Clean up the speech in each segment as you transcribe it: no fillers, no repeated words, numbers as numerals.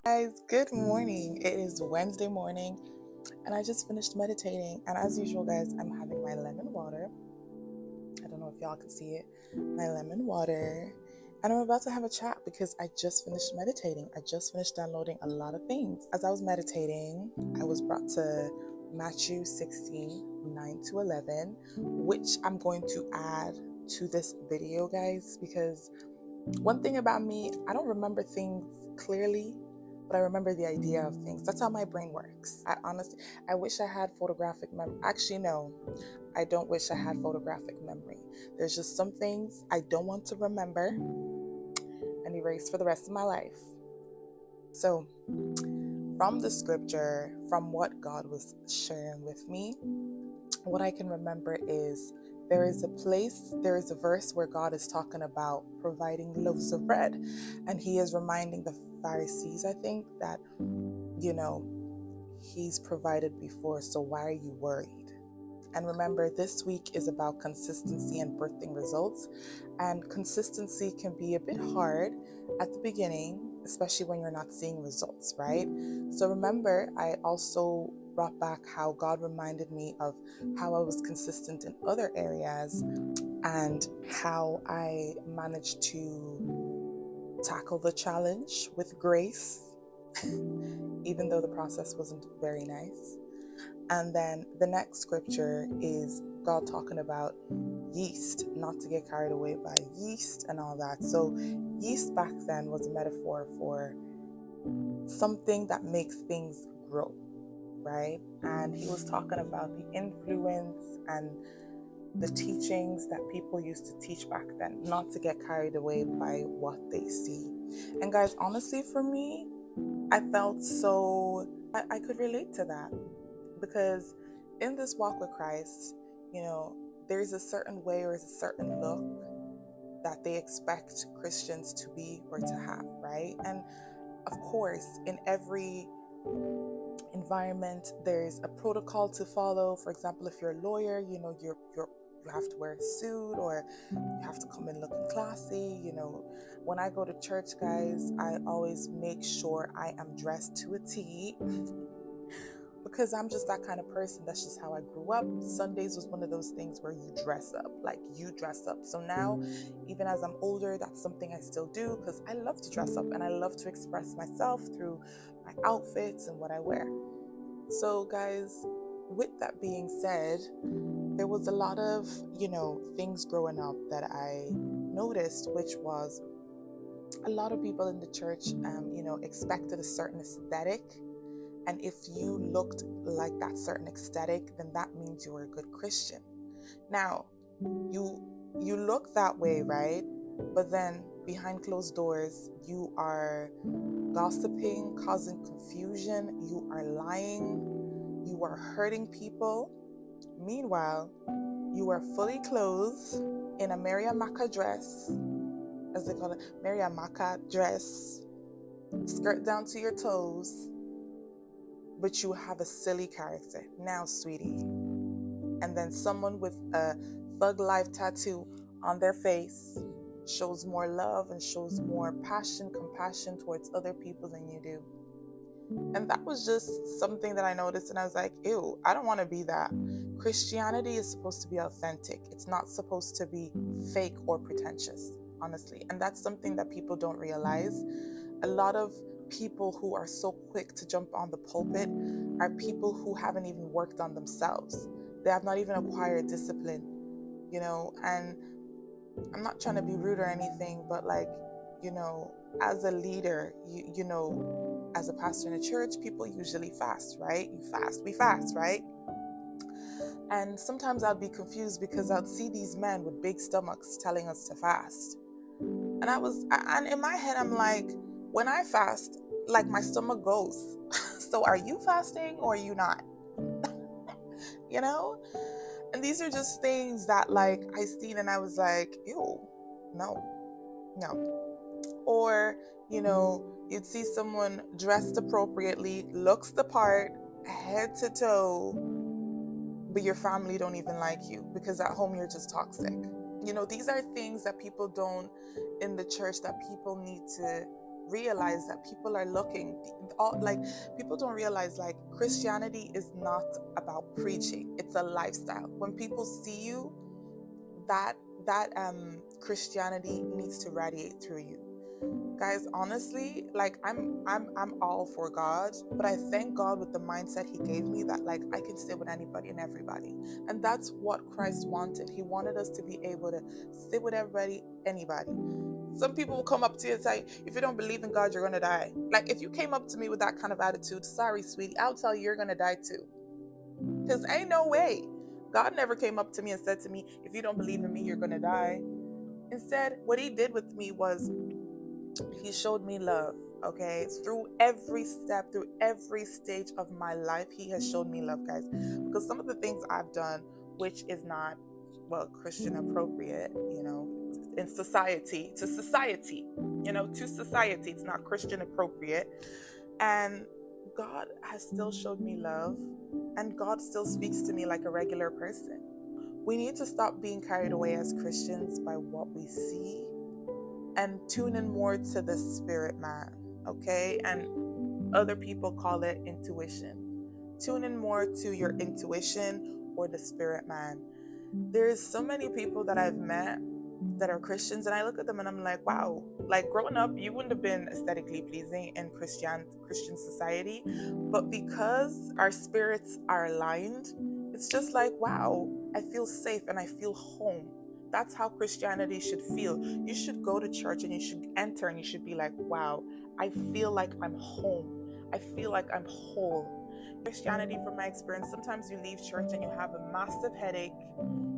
Guys, good morning. It is Wednesday morning and I just finished meditating. And as usual, guys, I'm having my lemon water. I don't know if y'all can see it. My lemon water. And I'm about to have a chat because I just finished meditating. I just finished downloading a lot of things. As I was meditating, I was brought to Matthew 16:9-11, which I'm going to add to this video, guys, because one thing about me, I don't remember things clearly, but I remember the idea of things. That's how my brain works. I wish I had photographic memory. Actually, no, I don't wish I had photographic memory. There's just some things I don't want to remember and erase for the rest of my life. So, from the scripture, from what God was sharing with me, what I can remember is there is a verse where God is talking about providing loaves of bread. And he is reminding the Pharisees, I think, that, he's provided before, so why are you worried? And remember, this week is about consistency and birthing results. And consistency can be a bit hard at the beginning, especially when you're not seeing results, right? So remember, I also brought back how God reminded me of how I was consistent in other areas and how I managed to tackle the challenge with grace, even though the process wasn't very nice. And then the next scripture is God talking about yeast, not to get carried away by yeast and all that. So yeast back then was a metaphor for something that makes things grow, right? And he was talking about the influence and the teachings that people used to teach back then, not to get carried away by what they see. And guys, honestly, for me, I felt I could relate to that, because in this walk with Christ, there's a certain way or a certain look that they expect Christians to be or to have, right? And of course, in every environment, there's a protocol to follow. For example, if you're a lawyer, you have to wear a suit, or you have to come in looking classy. When I go to church, guys, I always make sure I am dressed to a T because I'm just that kind of person. That's just how I grew up. Sundays was one of those things where you dress up. So now, even as I'm older, that's something I still do because I love to dress up and I love to express myself through my outfits and what I wear. So guys, with that being said, there was a lot of, things growing up that I noticed, which was a lot of people in the church, expected a certain aesthetic. And if you looked like that certain aesthetic, then that means you were a good Christian. Now, you look that way, right? But then behind closed doors, you are gossiping, causing confusion, you are lying, you are hurting people. Meanwhile, you are fully clothed in a Mariamaka dress, as they call it, Mariamaka dress, skirt down to your toes, but you have a silly character. Now, sweetie. And then someone with a thug life tattoo on their face shows more love and shows more passion, compassion towards other people than you do. And that was just something that I noticed, and I was like, ew, I don't want to be that. Christianity is supposed to be authentic. It's not supposed to be fake or pretentious, honestly. And that's something that people don't realize. A lot of people who are so quick to jump on the pulpit are people who haven't even worked on themselves. They have not even acquired discipline, and I'm not trying to be rude or anything, but as a leader, as a pastor in a church, people usually fast, right? We fast, right? And sometimes I'd be confused because I'd see these men with big stomachs telling us to fast. And in my head, I'm like, when I fast, like my stomach goes. So are you fasting or are you not? And these are just things that I seen and I was like, ew, no. Or, you'd see someone dressed appropriately, looks the part, head to toe, but your family don't even like you because at home you're just toxic. These are things that people don't in the church that people need to realize that people are looking. Like, people don't realize, like, Christianity is not about preaching. It's a lifestyle. When people see you, that Christianity needs to radiate through you. Guys, honestly, like, I'm all for God, but I thank God with the mindset he gave me that, like, I can sit with anybody and everybody. And that's what Christ wanted. He wanted us to be able to sit with everybody, anybody. Some people will come up to you and say, if you don't believe in God, you're gonna die. Like, if you came up to me with that kind of attitude, sorry, sweetie, I'll tell you, you're gonna die too. Because ain't no way. God never came up to me and said to me, if you don't believe in me, you're gonna die. Instead, what he did with me was, he showed me love. Okay, through every step, through every stage of my life, he has shown me love, guys. Because some of the things I've done, which is not, well, Christian appropriate, in society, to society, it's not Christian appropriate. And God has still showed me love, and God still speaks to me like a regular person. We need to stop being carried away as Christians by what we see and tune in more to the spirit man, okay? And other people call it intuition. Tune in more to your intuition or the spirit man. There's so many people that I've met that are Christians, and I look at them and I'm like, wow, like, growing up, you wouldn't have been aesthetically pleasing in Christian society, but because our spirits are aligned, it's just like, wow, I feel safe and I feel home. That's how Christianity should feel. You should go to church and you should enter and you should be like, wow, I feel like I'm home. I feel like I'm whole. Christianity, from my experience, sometimes you leave church and you have a massive headache.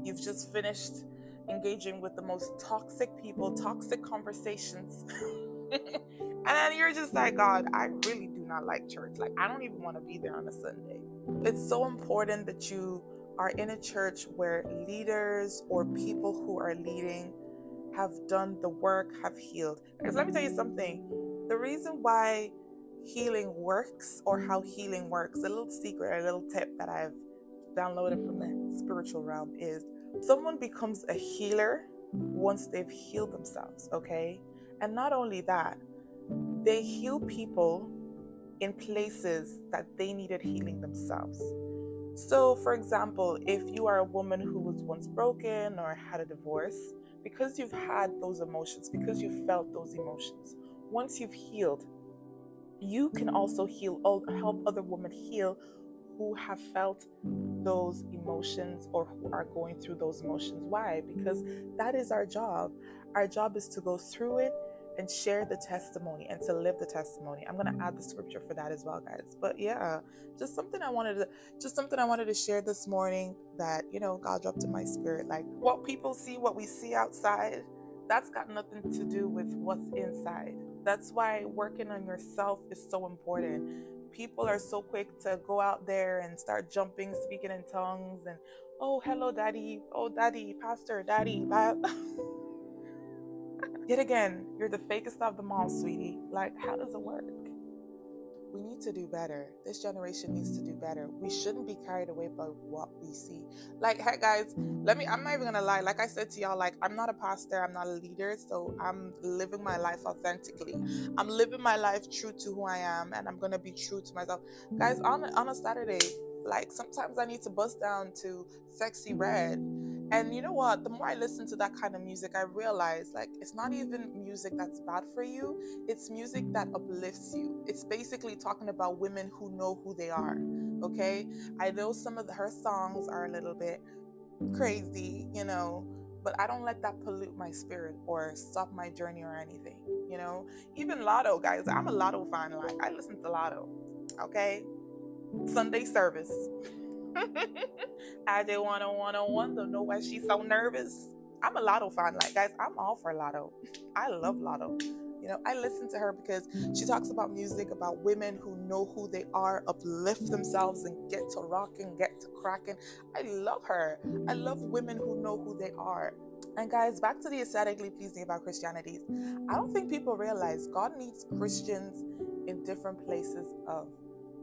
You've just finished engaging with the most toxic people, toxic conversations. And then you're just like, God, I really do not like church. Like, I don't even want to be there on a Sunday. It's so important that you are in a church where leaders or people who are leading have done the work, have healed. Because let me tell you something. The reason why healing works, or how healing works, a little secret, a little tip that I've downloaded from the spiritual realm, is someone becomes a healer once they've healed themselves, okay? And not only that, they heal people in places that they needed healing themselves. So, for example, if you are a woman who was once broken or had a divorce, because you've had those emotions, because you've felt those emotions, once you've healed, you can also help other women heal who have felt those emotions or who are going through those emotions. Why? Because that is our job. Our job is to go through it and share the testimony and to live the testimony. I'm going to add the scripture for that as well, guys. But yeah, just something I wanted to share this morning that, God dropped in my spirit. Like, what people see, what we see outside, that's got nothing to do with what's inside. That's why working on yourself is so important. People are so quick to go out there and start jumping, speaking in tongues, and, oh, hello, daddy. Oh, daddy, pastor, daddy. Yet again, you're the fakest of them all, sweetie. Like, how does it work? We need to do better. This generation needs to do better. We shouldn't be carried away by what we see. Like, hey guys, I'm not even gonna lie. Like I said to y'all, like, I'm not a pastor, I'm not a leader, so I'm living my life authentically. I'm living my life true to who I am, and I'm gonna be true to myself. Guys, on a Saturday, like, sometimes I need to bust down to Sexy Red. And you know what? The more I listen to that kind of music, I realize, like, it's not even music that's bad for you. It's music that uplifts you. It's basically talking about women who know who they are, okay? I know some of her songs are a little bit crazy, but I don't let that pollute my spirit or stop my journey or anything, Even Lotto, guys, I'm a Lotto fan. Like, I listen to Lotto, okay? Sunday service. I just wanna know why she's so nervous. I'm a Lotto fan. Like, guys, I'm all for Lotto. I love Lotto. I listen to her because she talks about music, about women who know who they are, uplift themselves, and get to rocking, get to cracking. I love her. I love women who know who they are. And guys, back to the aesthetically pleasing about Christianity. I don't think people realize God needs Christians in different places of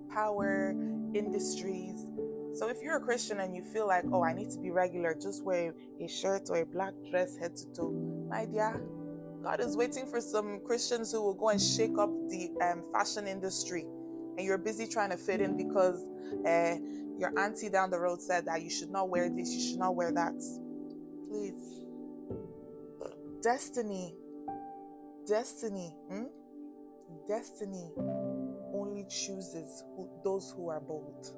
power, industries. So if you're a Christian and you feel like, oh, I need to be regular, just wear a shirt or a black dress head to toe, my dear, God is waiting for some Christians who will go and shake up the fashion industry, and you're busy trying to fit in because your auntie down the road said that you should not wear this, you should not wear that. Please. Destiny only chooses those who are bold.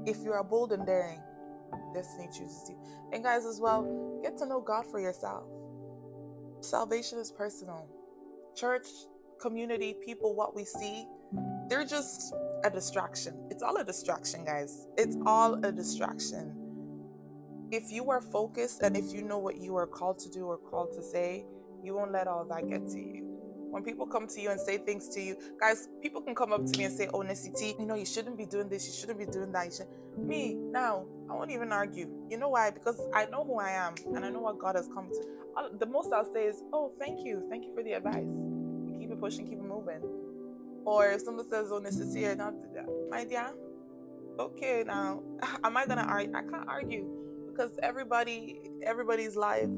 If you are bold and daring, destiny chooses you. And guys, as well, get to know God for yourself. Salvation is personal. Church, community, people, what we see, they're just a distraction. It's all a distraction, guys. It's all a distraction. If you are focused and if you know what you are called to do or called to say, you won't let all that get to you. When people come to you and say things to you, guys, people can come up to me and say, oh, Nesity, you shouldn't be doing this, you shouldn't be doing that. Me, now, I won't even argue. You know why? Because I know who I am and I know what God has come to. The most I'll say is, oh, thank you for the advice. Keep it pushing, keep it moving. Or if someone says, oh, Nesity, not do that, my dear, okay, now, am I going to argue? I can't argue because everybody's life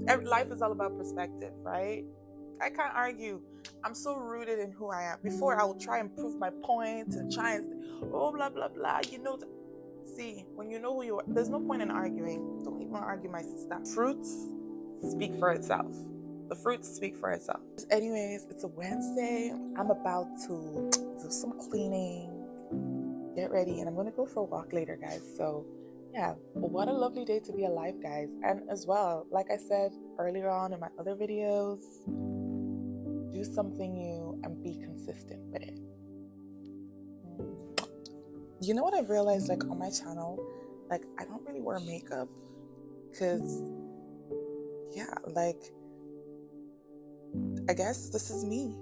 is all about perspective, right? I can't argue. I'm so rooted in who I am. Before I will try and prove my point and try and blah blah blah. See, when you know who you are, there's no point in arguing. Don't even argue, my sister. Fruits speak for itself. The fruits speak for itself. Anyways, it's a Wednesday. I'm about to do some cleaning, get ready, and I'm gonna go for a walk later, guys. So yeah, what a lovely day to be alive, guys. And as well, like I said earlier on in my other videos, do something new and be consistent with it. You know what I've realized, like, on my channel, like, I don't really wear makeup because, yeah, like, I guess this is me.